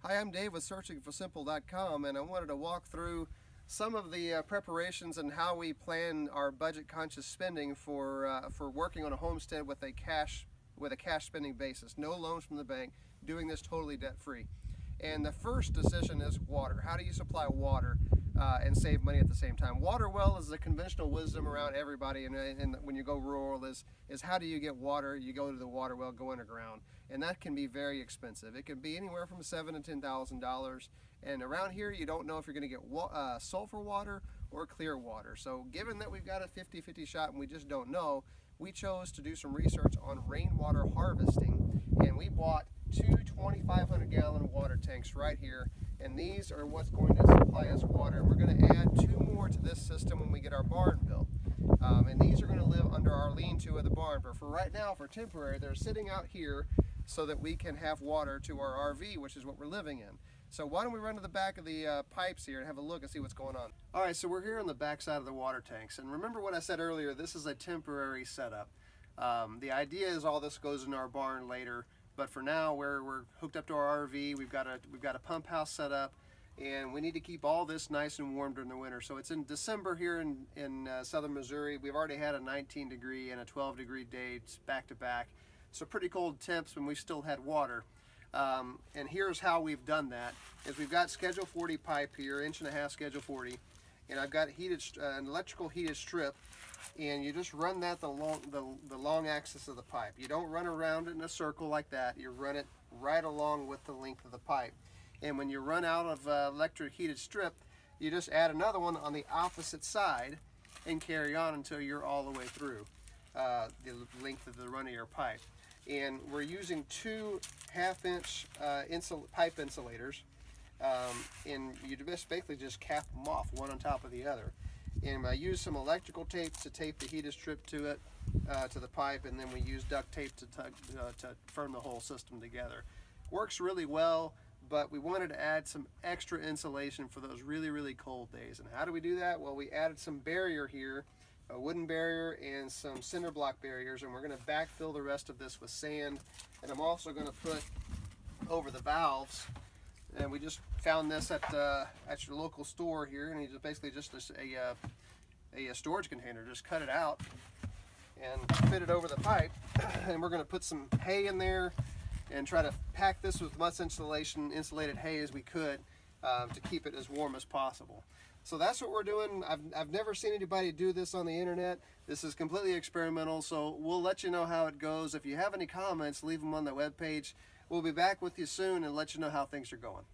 Hi, I'm Dave with searchingforsimple.com, and I wanted to walk through some of the preparations and how we plan our budget-conscious spending for working on a homestead with a cash spending basis. No loans from the bank, doing this totally debt-free. And the first decision is water. How do you supply water and save money at the same time? Water well is the conventional wisdom around everybody, and when you go rural is how do you get water? You go to the water well, go underground, and that can be very expensive. It can be anywhere from $7,000 to $10,000, and around here you don't know if you're going to get sulfur water or clear water. So given that we've got a 50-50 shot and we just don't know, we chose to do some research on rainwater harvesting, and we bought two 2,500-gallon water tanks right here, and these are what's going to supply us water. We're going to add two more to this system when we get our barn built, and these are going to live under our lean-to of the barn. But for right now, for temporary, they're sitting out here so that we can have water to our RV, which is what we're living in. So why don't we run to the back of the pipes here and have a look and see what's going on. All right, so we're here on the back side of the water tanks, and remember what I said earlier, this is a temporary setup. The idea is all this goes in our barn later, but for now we're hooked up to our RV. We've got a pump house set up, and we need to keep all this nice and warm during the winter. So it's in December here in southern Missouri. We've already had a 19-degree and a 12-degree day back to back, so pretty cold temps when we still had water. And here's how we've done that, is we've got Schedule 40 pipe here, 1.5 inch Schedule 40, and I've got an electrical heated strip, and you just run that the long axis of the pipe. You don't run around it in a circle like that, you run it right along with the length of the pipe. And when you run out of electric heated strip, you just add another one on the opposite side and carry on until you're all the way through the length of the run of your pipe. And we're using two 1/2 inch pipe insulators, and you basically just cap them off one on top of the other. And I use some electrical tape to tape the heated strip to it, to the pipe, and then we use duct tape to firm the whole system together. Works really well, but we wanted to add some extra insulation for those really cold days. And how do we do that? Well, we added some barrier here, a wooden barrier and some cinder block barriers, and we're going to backfill the rest of this with sand. And I'm also going to put over the valves, and we just found this at your local store here, and it's basically just a storage container. Just cut it out and fit it over the pipe, and we're going to put some hay in there and try to pack this with much insulated hay as we could to keep it as warm as possible. So that's what we're doing. I've never seen anybody do this on the internet. This is completely experimental, so we'll let you know how it goes. If you have any comments, leave them on the webpage. We'll be back with you soon and let you know how things are going.